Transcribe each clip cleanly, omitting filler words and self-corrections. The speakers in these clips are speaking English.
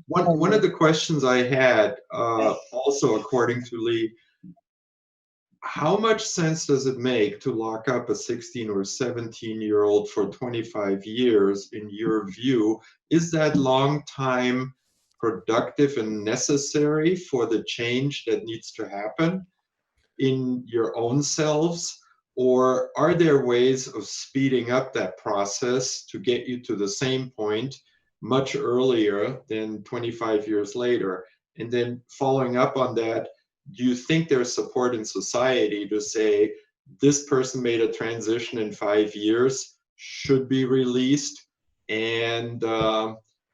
one of the questions I had, also according to Lee, how much sense does it make to lock up a 16 or 17-year-old for 25 years in your view? Is that long time productive and necessary for the change that needs to happen in your own selves? Or are there ways of speeding up that process to get you to the same point much earlier than 25 years later? And then following up on that, do you think there's support in society to say this person made a transition in 5 years, should be released, and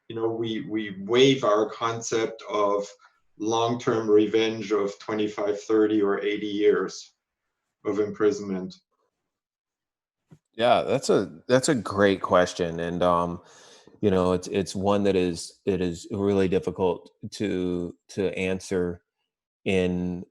we waive our concept of long-term revenge of 25, 30, or 80 years of imprisonment? Yeah, that's a great question, and it's one that is really difficult to answer in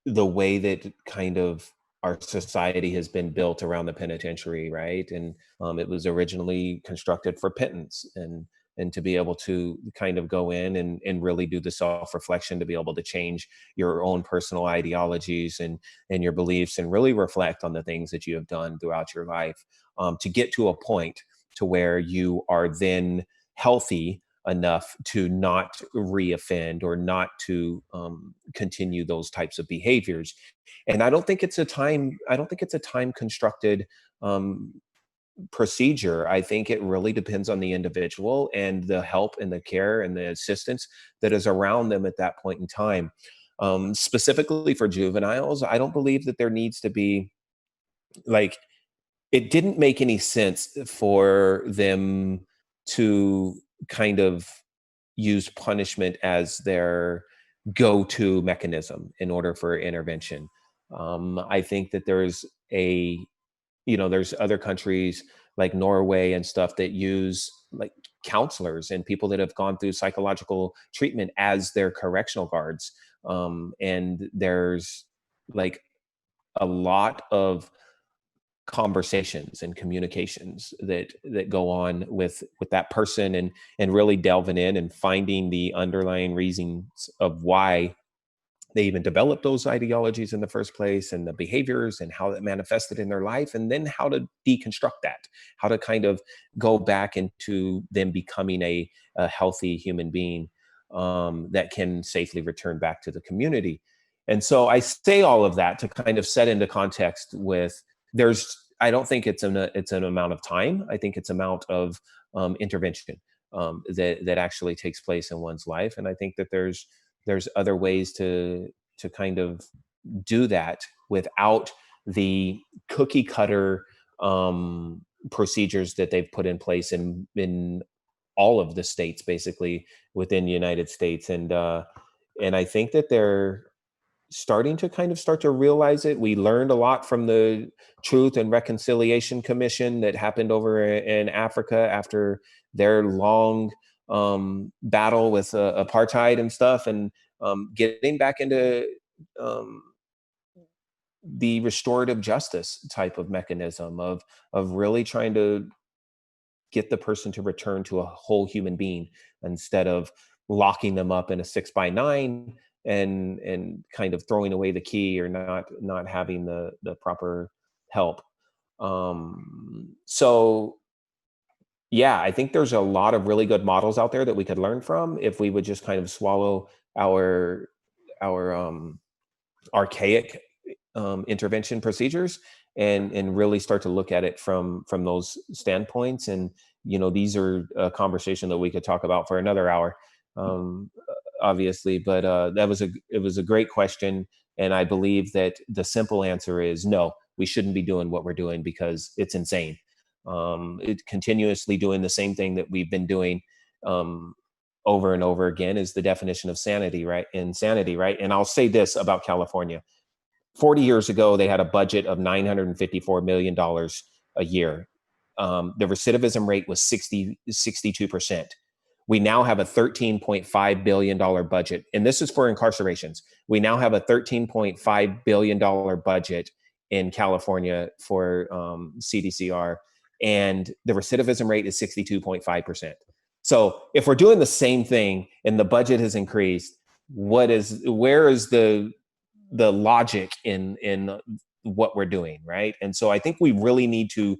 the way that kind of our society has been built around the penitentiary, right? And it was originally constructed for penance and to be able to kind of go in and really do the self-reflection, to be able to change your own personal ideologies and your beliefs, and really reflect on the things that you have done throughout your life, to get to a point to where you are then healthy enough to not reoffend or not to continue those types of behaviors. And I don't think it's a time constructed um, procedure. I think it really depends on the individual and the help and the care and the assistance that is around them at that point in time. Specifically for juveniles, I don't believe that there needs to be, like, it didn't make any sense for them to kind of use punishment as their go-to mechanism in order for intervention. I think that there's other countries like Norway and stuff that use like counselors and people that have gone through psychological treatment as their correctional guards. And there's like a lot of conversations and communications that go on with that person, and really delving in and finding the underlying reasons of why they even developed those ideologies in the first place, and the behaviors and how that manifested in their life, and then how to deconstruct that, how to kind of go back into them becoming a healthy human being, that can safely return back to the community. And so I say all of that to kind of set into context with, I don't think it's an amount of time. I think it's amount of intervention that actually takes place in one's life. And I think that there's other ways to kind of do that without the cookie cutter procedures that they've put in place in all of the states, basically within the United States. And I think that they're start to realize it. We learned a lot from the Truth and Reconciliation Commission that happened over in Africa after their long battle with apartheid and stuff, and getting back into um, the restorative justice type of mechanism of really trying to get the person to return to a whole human being, instead of locking them up in a 6 by 9 and kind of throwing away the key, or not having the proper help. So yeah, I think there's a lot of really good models out there that we could learn from if we would just kind of swallow our archaic intervention procedures, and really start to look at it from those standpoints. And these are a conversation that we could talk about for another hour, um, obviously. But it was a great question, and I believe that the simple answer is no. We shouldn't be doing what we're doing because it's insane. It continuously doing the same thing that we've been doing um, over and over again is the definition of sanity, right? Insanity, right? And I'll say this about California: 40 years ago, they had a budget of $954 million a year. The recidivism rate was 62%. We now have a $13.5 billion budget, and this is for incarcerations. We now have a $13.5 billion budget in California for CDCR, and the recidivism rate is 62.5%. So if we're doing the same thing and the budget has increased, where is the logic in what we're doing, right? And so I think we really need to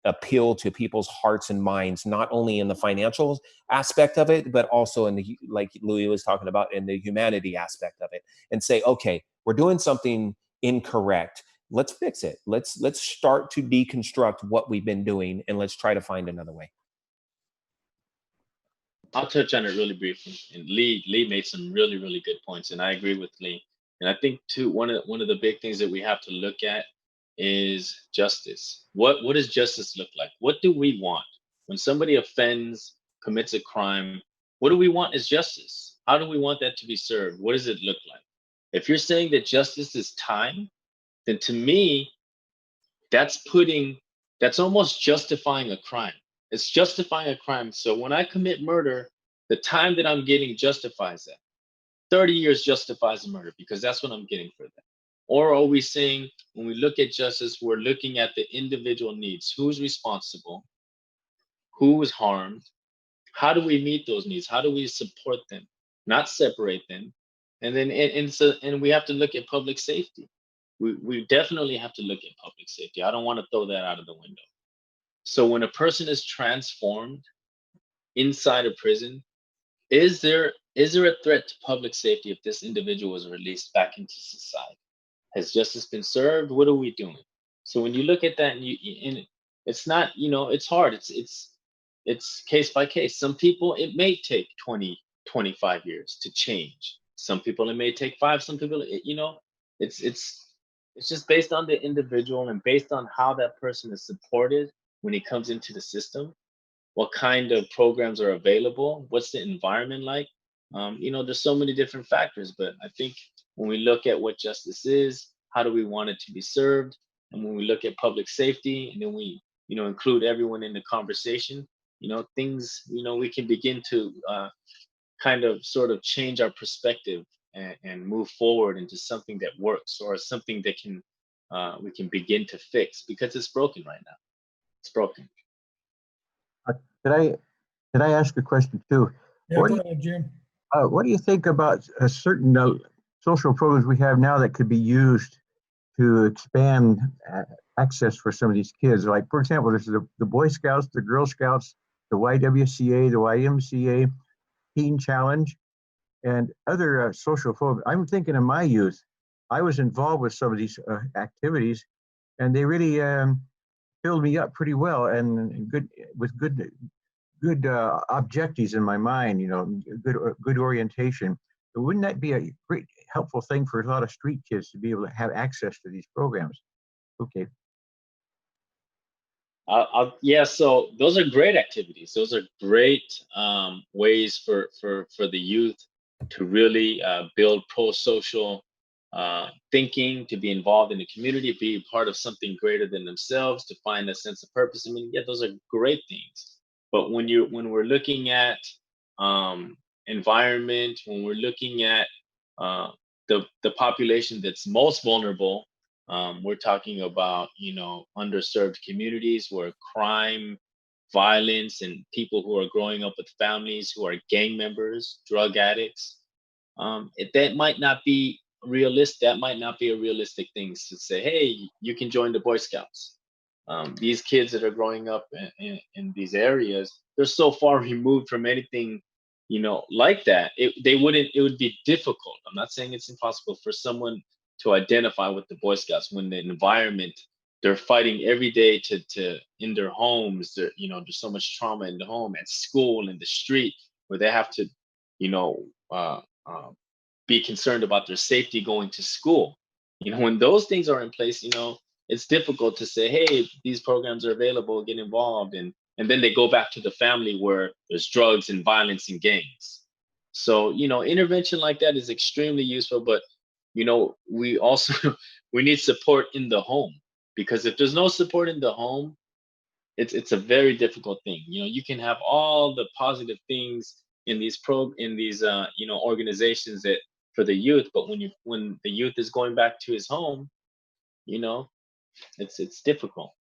appeal to people's hearts and minds, not only in the financial aspect of it, but also in the, like Louis was talking about, in the humanity aspect of it, and say, okay, we're doing something incorrect. Let's fix it. Let's start to deconstruct what we've been doing, and let's try to find another way. I'll touch on it really briefly. And Lee made some really good points, and I agree with Lee. And I think too, one of the big things that we have to look at is justice. What does justice look like? What do we want when somebody offends, commits a crime? What do we want as justice? How do we want that to be served? What does it look like? If you're saying that justice is time, then to me, that's almost justifying a crime. It's justifying a crime. So when I commit murder, the time that I'm getting justifies that. 30 years justifies a murder because that's what I'm getting for that. Or are we saying when we look at justice, we're looking at the individual needs? Who's responsible? Who was harmed? How do we meet those needs? How do we support them, not separate them? And then and we have to look at public safety. We definitely have to look at public safety. I don't want to throw that out of the window. So when a person is transformed inside a prison, is there a threat to public safety if this individual is released back into society? Has justice been served? What are we doing? So when you look at that, and it's not, it's hard. It's case by case. Some people it may take 20, 25 years to change. Some people it may take 5. Some people, it's just based on the individual and based on how that person is supported when he comes into the system, what kind of programs are available, what's the environment like. There's so many different factors, but I think when we look at what justice is, how do we want it to be served, and when we look at public safety, and then we, include everyone in the conversation, things, we can begin to kind of sort of change our perspective and move forward into something that works or something that can we can begin to fix because it's broken right now. It's broken. Could I ask a question too? Yeah, go ahead, Jim. What do you think about a certain social programs we have now that could be used to expand access for some of these kids? Like, for example, there's the Boy Scouts, the Girl Scouts, the YWCA, the YMCA, Teen Challenge, and other social programs. I'm thinking in my youth, I was involved with some of these activities, and they really filled me up pretty well and good objectives in my mind, good orientation. But wouldn't that be a great helpful thing for a lot of street kids to be able to have access to these programs? Okay. Yeah, so those are great activities. Those are great ways for the youth to really build pro-social thinking, to be involved in the community, be part of something greater than themselves, to find a sense of purpose. I mean, yeah, those are great things. But when we're looking at environment, when we're looking at the population that's most vulnerable, we're talking about underserved communities where crime, violence, and people who are growing up with families who are gang members, drug addicts. That might not be realistic. That might not be a realistic thing to say. Hey, you can join the Boy Scouts. These kids that are growing up in these areas, they're so far removed from anything, like that. It would be difficult. I'm not saying it's impossible for someone to identify with the Boy Scouts when the environment, they're fighting every day to in their homes. There's so much trauma in the home, at school, in the street, where they have to, be concerned about their safety going to school. When those things are in place, it's difficult to say, hey, these programs are available, get involved. And then they go back to the family where there's drugs and violence and gangs. So, intervention like that is extremely useful, but, we also, we need support in the home, because if there's no support in the home, it's a very difficult thing. You can have all the positive things in these organizations that for the youth, but when the youth is going back to his home, it's difficult.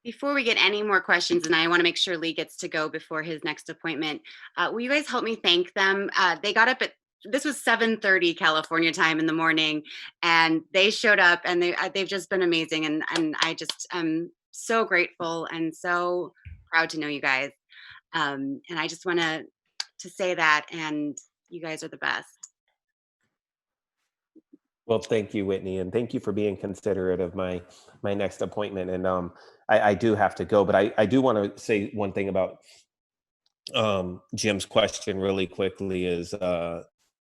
Before we get any more questions, and I want to make sure Lee gets to go before his next appointment, will you guys help me thank them? They got up at, this was 7:30 California time in the morning, and they showed up, and they've just been amazing, and I just am so grateful and so proud to know you guys. And I just want to say that, and you guys are the best. Well, thank you, Whitney, and thank you for being considerate of my next appointment. And I do have to go, but I do want to say one thing about Jim's question really quickly is,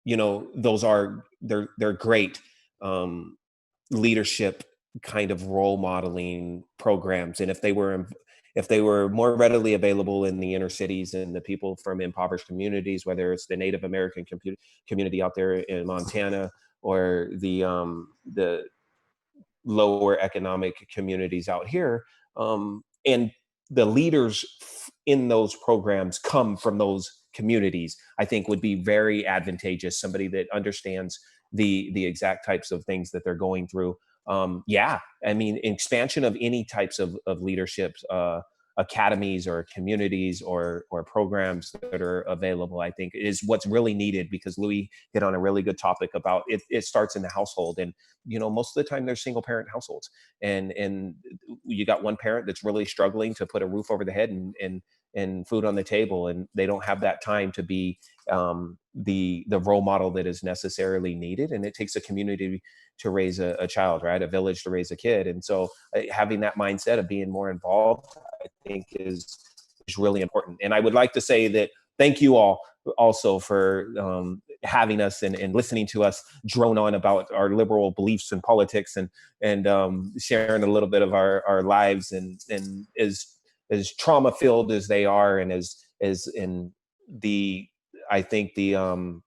you know, those are they're great leadership kind of role modeling programs, and if they were more readily available in the inner cities and the people from impoverished communities, whether it's the Native American community out there in Montana or the lower economic communities out here, and the leaders in those programs come from those communities, I think would be very advantageous. Somebody that understands the exact types of things that they're going through. Yeah, I mean, expansion of any types of leadership academies or communities or programs that are available, I think is what's really needed, because Louis hit on a really good topic about it. It starts in the household, and you know, most of the time they're single parent households, and you got one parent that's really struggling to put a roof over the head and food on the table, and they don't have that time to be the role model that is necessarily needed. And it takes a community to raise a child, right? A village to raise a kid. And so having that mindset of being more involved, I think is really important. And I would like to say that thank you all also for having us and listening to us drone on about our liberal beliefs in politics and sharing a little bit of our lives, and as trauma filled as they are, and as in the, I think the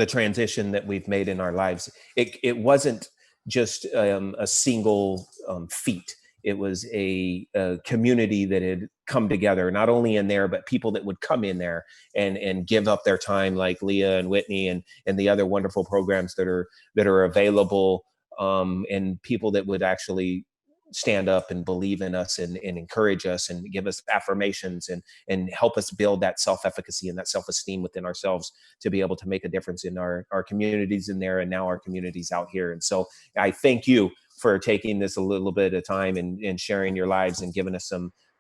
transition that we've made in our lives, it wasn't just a single feat. It was a community that had come together, not only in there, but people that would come in there and give up their time, like Leah and Whitney and the other wonderful programs that are available, and people that would actually stand up and believe in us and encourage us and give us affirmations and help us build that self-efficacy and that self-esteem within ourselves to be able to make a difference in our communities in there, and now our communities out here. And so I thank you for taking this a little bit of time and sharing your lives and giving us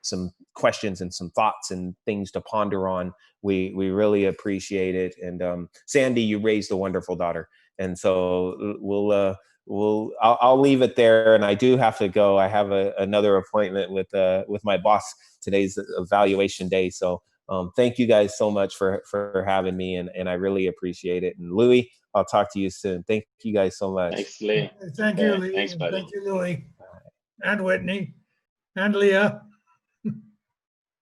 some questions and some thoughts and things to ponder on. We really appreciate it. And Sandy, you raised a wonderful daughter. And so I'll leave it there, and I do have to go. I have another appointment with my boss. Today's evaluation day, so thank you guys so much for having me, and I really appreciate it. And Louis, I'll talk to you soon. Thank you guys so much. Thanks, Lee. Thank you, Lee. Thanks, buddy. Thank you, Louis, and Whitney, and Leah.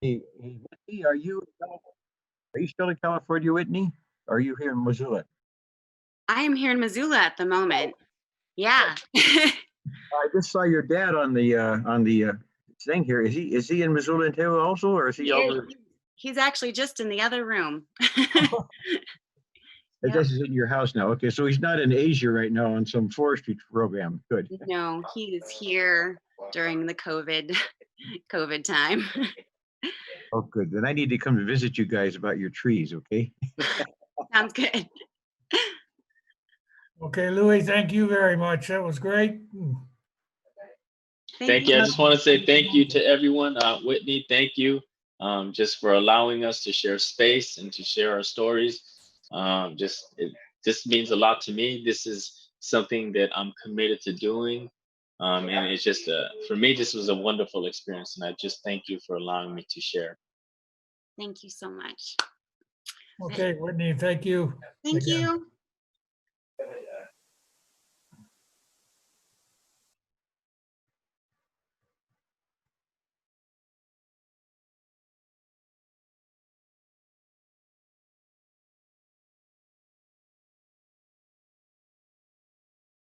Hey, Whitney, are you still in California, Whitney? Or are you here in Missoula? I am here in Missoula at the moment. Yeah. I just saw your dad on the thing here. Is he in Missoula too also, or is he over? He's actually just in the other room. I guess he's in your house now. Okay, so he's not in Asia right now on some forestry program. Good. No, he is here during the COVID time. Oh, good. Then I need to come to visit you guys about your trees. Okay. Sounds good. Okay, Louis, thank you very much. That was great. Thank you. I just want to say thank you to everyone. Whitney, thank you just for allowing us to share space and to share our stories. This means a lot to me. This is something that I'm committed to doing. And it's just, for me, this was a wonderful experience. And I just thank you for allowing me to share. Thank you so much. Okay, Whitney, thank you. Thank again. you.